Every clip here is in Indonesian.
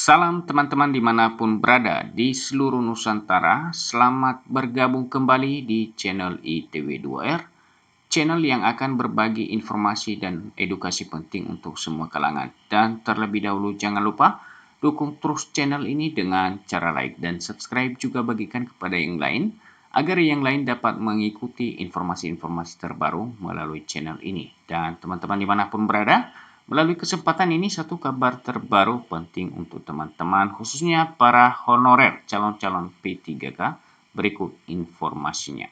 Salam teman-teman dimanapun berada di seluruh Nusantara. Selamat bergabung kembali di channel ITW2R, channel yang akan berbagi informasi dan edukasi penting untuk semua kalangan. Dan terlebih dahulu jangan lupa dukung terus channel ini dengan cara like dan subscribe, juga bagikan kepada yang lain agar yang lain dapat mengikuti informasi-informasi terbaru melalui channel ini. Dan teman-teman dimanapun berada, melalui kesempatan ini satu kabar terbaru penting untuk teman-teman, khususnya para honorer calon-calon P3K. Berikut informasinya.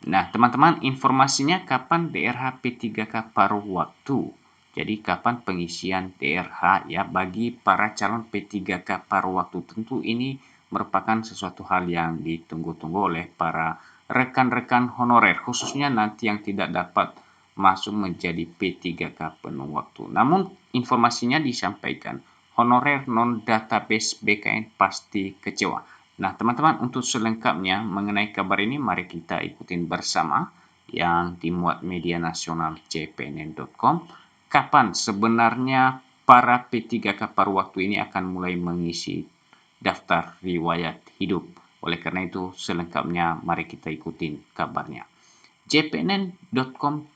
Nah, teman-teman, informasinya kapan DRH P3K paruh waktu. Jadi kapan pengisian DRH ya bagi para calon P3K paruh waktu. Tentu ini merupakan sesuatu hal yang ditunggu-tunggu oleh para rekan-rekan honorer, khususnya nanti yang tidak dapat masuk menjadi P3K penuh waktu. Namun informasinya disampaikan, honorer non-database BKN pasti kecewa. Nah, teman-teman, untuk selengkapnya mengenai kabar ini, mari kita ikutin bersama yang dimuat media nasional cpnn.com. Kapan sebenarnya para P3K paruh waktu ini akan mulai mengisi daftar riwayat hidup? Oleh karena itu, selengkapnya mari kita ikutin kabarnya. cpnn.com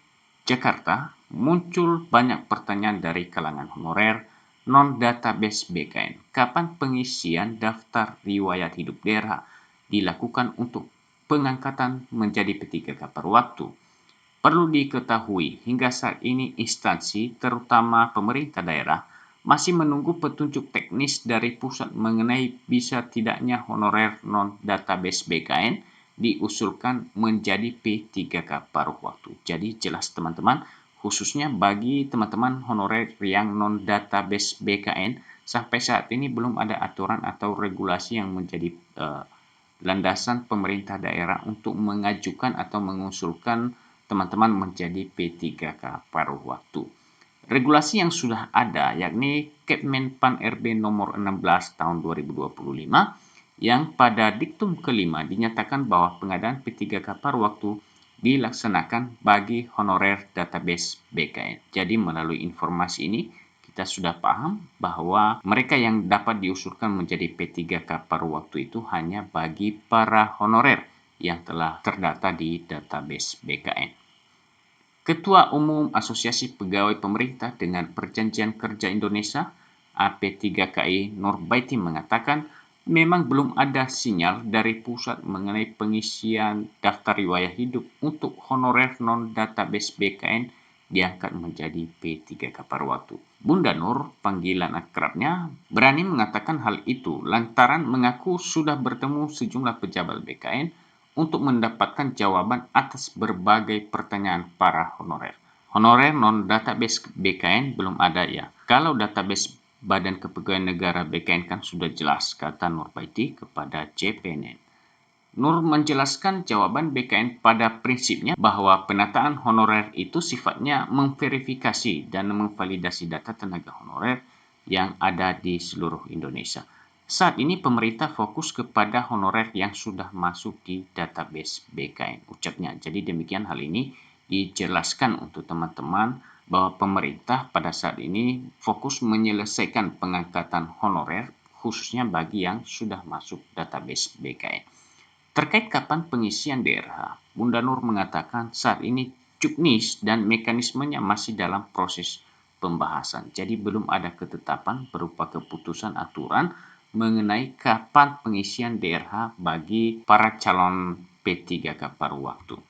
Jakarta, muncul banyak pertanyaan dari kalangan honorer non-database BKN. Kapan pengisian daftar riwayat hidup daerah dilakukan untuk pengangkatan menjadi P3K paruh waktu? Perlu diketahui, hingga saat ini instansi, terutama pemerintah daerah, masih menunggu petunjuk teknis dari pusat mengenai bisa tidaknya honorer non-database BKN diusulkan menjadi P3K paruh waktu. Jadi jelas teman-teman, khususnya bagi teman-teman honorer yang non-database BKN, sampai saat ini belum ada aturan atau regulasi yang menjadi landasan pemerintah daerah untuk mengajukan atau mengusulkan teman-teman menjadi P3K paruh waktu. Regulasi yang sudah ada yakni Kepmenpan RB nomor 16 tahun 2025 yang pada diktum kelima dinyatakan bahwa pengadaan P3K paruh waktu dilaksanakan bagi honorer database BKN. Jadi melalui informasi ini kita sudah paham bahwa mereka yang dapat diusulkan menjadi P3K paruh waktu itu hanya bagi para honorer yang telah terdata di database BKN. Ketua Umum Asosiasi Pegawai Pemerintah dengan Perjanjian Kerja Indonesia AP3KI Nurbaiti mengatakan memang belum ada sinyal dari pusat mengenai pengisian daftar riwayat hidup untuk honorer non-database BKN diangkat menjadi P3K paruh waktu. Bunda Nur, panggilan akrabnya, berani mengatakan hal itu lantaran mengaku sudah bertemu sejumlah pejabat BKN untuk mendapatkan jawaban atas berbagai pertanyaan para honorer. Honorer non-database BKN belum ada ya. Kalau database Badan Kepegawaian Negara BKN kan sudah jelas, kata Nurbaiti kepada CPNN. Nur menjelaskan jawaban BKN pada prinsipnya bahwa penataan honorer itu sifatnya memverifikasi dan memvalidasi data tenaga honorer yang ada di seluruh Indonesia. Saat ini pemerintah fokus kepada honorer yang sudah masuk di database BKN, ucapnya. Jadi demikian hal ini dijelaskan untuk teman-teman bahwa pemerintah pada saat ini fokus menyelesaikan pengangkatan honorer khususnya bagi yang sudah masuk database BKN. Terkait kapan pengisian DRH, Bunda Nur mengatakan saat ini juknis dan mekanismenya masih dalam proses pembahasan. Jadi belum ada ketetapan berupa keputusan aturan mengenai kapan pengisian DRH bagi para calon P3K paruh waktu.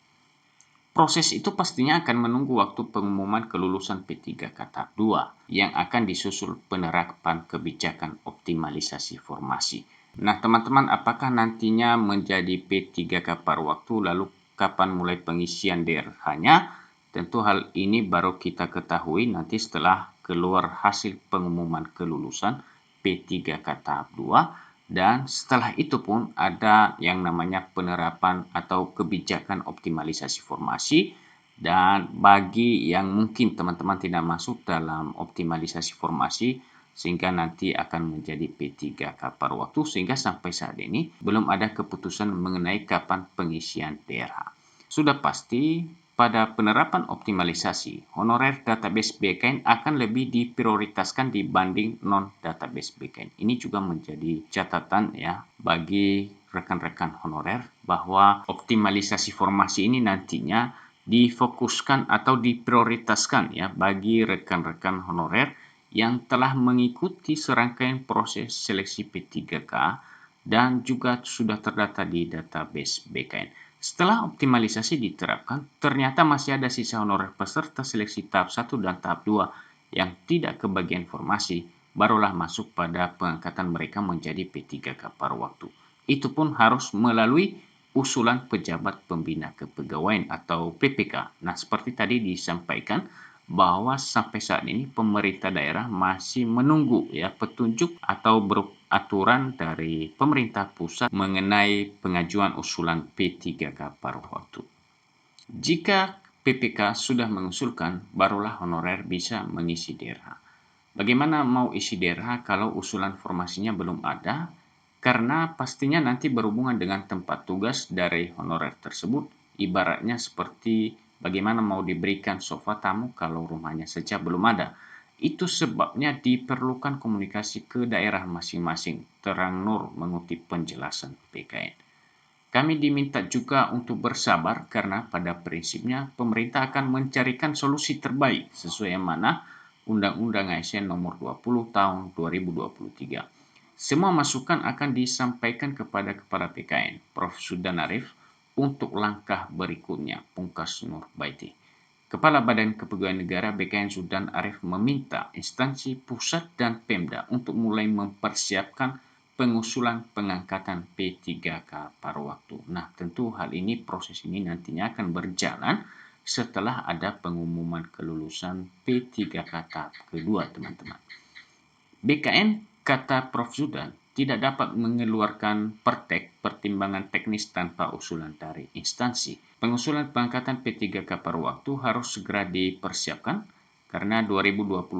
Proses itu pastinya akan menunggu waktu pengumuman kelulusan P3K tahap 2 yang akan disusul penerapan kebijakan optimalisasi formasi. Nah, teman-teman, apakah nantinya menjadi P3K paruh waktu, lalu kapan mulai pengisian DRH-nya? Tentu hal ini baru kita ketahui nanti setelah keluar hasil pengumuman kelulusan P3K tahap 2, dan setelah itu pun ada yang namanya penerapan atau kebijakan optimalisasi formasi. Dan bagi yang mungkin teman-teman tidak masuk dalam optimalisasi formasi sehingga nanti akan menjadi P3K paruh waktu, sehingga sampai saat ini belum ada keputusan mengenai kapan pengisian DRH. Sudah pasti pada penerapan optimalisasi, honorer database BKN akan lebih diprioritaskan dibanding non-database BKN. Ini juga menjadi catatan ya bagi rekan-rekan honorer bahwa optimalisasi formasi ini nantinya difokuskan atau diprioritaskan ya bagi rekan-rekan honorer yang telah mengikuti serangkaian proses seleksi P3K dan juga sudah terdata di database BKN. Setelah optimalisasi diterapkan, ternyata masih ada sisa honorer peserta seleksi tahap 1 dan tahap 2 yang tidak kebagian informasi, barulah masuk pada pengangkatan mereka menjadi P3K paruh waktu. Itu pun harus melalui usulan pejabat pembina kepegawaian atau PPK. Nah, seperti tadi disampaikan bahwa sampai saat ini pemerintah daerah masih menunggu ya petunjuk atau aturan dari pemerintah pusat mengenai pengajuan usulan P3K paruh waktu. Jika PPK sudah mengusulkan, barulah honorer bisa mengisi DRH. Bagaimana mau isi DRH kalau usulan formasinya belum ada? Karena pastinya nanti berhubungan dengan tempat tugas dari honorer tersebut, ibaratnya seperti bagaimana mau diberikan sofa tamu kalau rumahnya saja belum ada. Itu sebabnya diperlukan komunikasi ke daerah masing-masing. Terang Nur mengutip penjelasan PKN. Kami diminta juga untuk bersabar karena pada prinsipnya pemerintah akan mencarikan solusi terbaik sesuai yang mana Undang-Undang ASN Nomor 20 Tahun 2023. Semua masukan akan disampaikan kepada Kepala PKN, Prof. Sudan Arif, untuk langkah berikutnya, pungkas Nur Baiti. Kepala Badan Kepegawaian Negara BKN Sudan Arif meminta instansi pusat dan Pemda untuk mulai mempersiapkan pengusulan pengangkatan P3K paruh waktu. Nah, tentu hal ini proses ini nantinya akan berjalan setelah ada pengumuman kelulusan P3K tahap kedua, teman-teman. BKN, kata Prof. Zudan, tidak dapat mengeluarkan pertimbangan teknis tanpa usulan dari instansi. Pengusulan pengangkatan P3K paruh waktu harus segera dipersiapkan karena 2025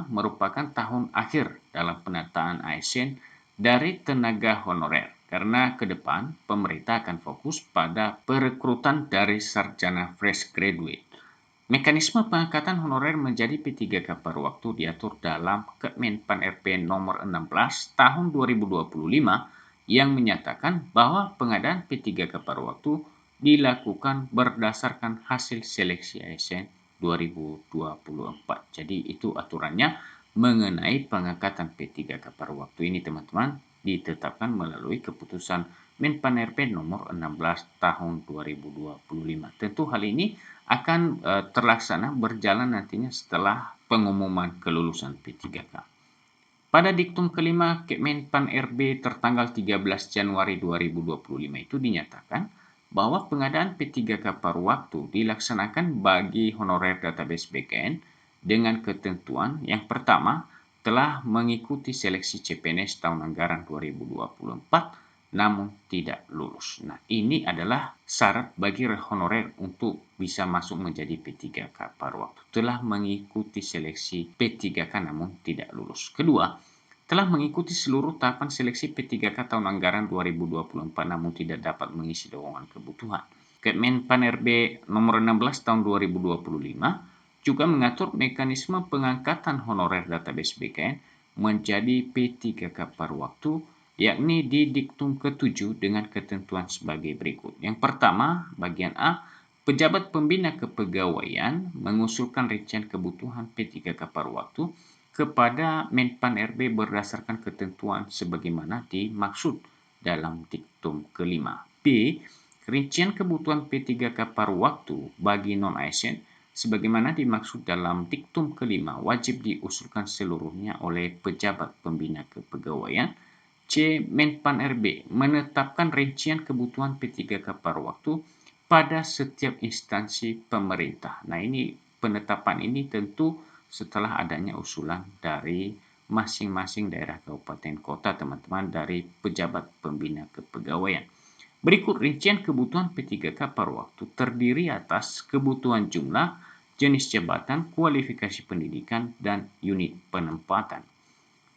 merupakan tahun akhir dalam penataan ASN dari tenaga honorer. Karena ke depan pemerintah akan fokus pada perekrutan dari sarjana fresh graduate. Mekanisme pengangkatan honorer menjadi P3K paruh waktu diatur dalam Kemenpan RP nomor 16 tahun 2025 yang menyatakan bahwa pengadaan P3K paruh waktu dilakukan berdasarkan hasil seleksi ASN 2024. Jadi itu aturannya mengenai pengangkatan P3K paruh waktu ini, teman-teman, ditetapkan melalui keputusan Menpan RP nomor 16 tahun 2025. Tentu hal ini akan terlaksana berjalan nantinya setelah pengumuman kelulusan P3K. Pada diktum kelima Kemenpan RB tertanggal 13 Januari 2025 itu dinyatakan bahwa pengadaan P3K paruh waktu dilaksanakan bagi honorer database BKN dengan ketentuan yang pertama telah mengikuti seleksi CPNS tahun anggaran 2024 namun tidak lulus. Nah, ini adalah syarat bagi honorer untuk bisa masuk menjadi P3K paruh waktu. Telah mengikuti seleksi P3K namun tidak lulus. Kedua, telah mengikuti seluruh tahapan seleksi P3K tahun anggaran 2024 namun tidak dapat mengisi lowongan kebutuhan. Kemenpan RB nomor 16 tahun 2025 juga mengatur mekanisme pengangkatan honorer database BKN menjadi P3K paruh waktu, yakni di diktum ke-7 dengan ketentuan sebagai berikut. Yang pertama, bagian A, pejabat pembina kepegawaian mengusulkan rincian kebutuhan P3K paruh waktu kepada Menpan RB berdasarkan ketentuan sebagaimana dimaksud dalam diktum kelima. B, rincian kebutuhan P3K paruh waktu bagi non-ASN sebagaimana dimaksud dalam diktum kelima wajib diusulkan seluruhnya oleh pejabat pembina kepegawaian. C. Menpan RB menetapkan rincian kebutuhan P3K paruh waktu pada setiap instansi pemerintah. Nah, ini penetapan ini tentu setelah adanya usulan dari masing-masing daerah kabupaten kota, teman-teman, dari pejabat pembina kepegawaian. Berikut rincian kebutuhan P3K paruh waktu terdiri atas kebutuhan jumlah, jenis jabatan, kualifikasi pendidikan, dan unit penempatan.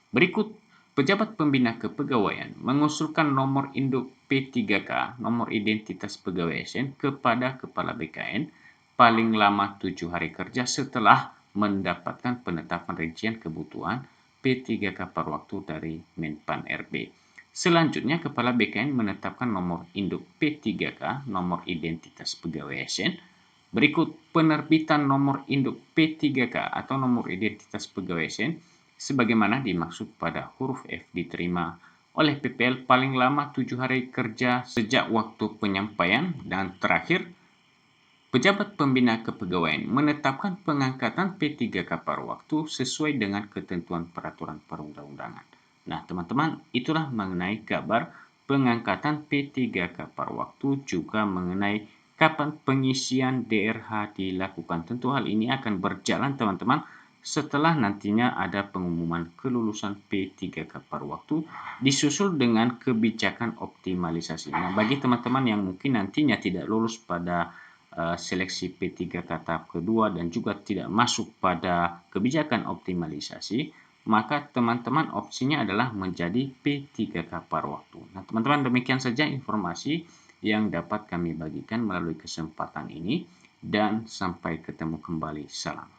Berikut pejabat pembina kepegawaian mengusulkan nomor induk P3K, nomor identitas pegawai ASN, kepada Kepala BKN paling lama 7 hari kerja setelah mendapatkan penetapan rincian kebutuhan P3K per waktu dari Menpan RB. Selanjutnya, Kepala BKN menetapkan nomor induk P3K, nomor identitas pegawai ASN. Berikut penerbitan nomor induk P3K atau nomor identitas pegawai ASN sebagaimana dimaksud pada huruf F diterima oleh PPL paling lama 7 hari kerja sejak waktu penyampaian. Dan terakhir, pejabat pembina kepegawaian menetapkan pengangkatan P3K paruh waktu sesuai dengan ketentuan peraturan perundang-undangan. Nah, teman-teman, itulah mengenai kabar pengangkatan P3K paruh waktu, juga mengenai kapan pengisian DRH dilakukan. Tentu hal ini akan berjalan, teman-teman, setelah nantinya ada pengumuman kelulusan P3K paruh waktu disusul dengan kebijakan optimalisasi. Nah, bagi teman-teman yang mungkin nantinya tidak lulus pada seleksi P3K tahap kedua dan juga tidak masuk pada kebijakan optimalisasi, maka teman-teman opsinya adalah menjadi P3K paruh waktu. Nah, teman-teman, demikian saja informasi yang dapat kami bagikan melalui kesempatan ini, dan sampai ketemu kembali. Salam.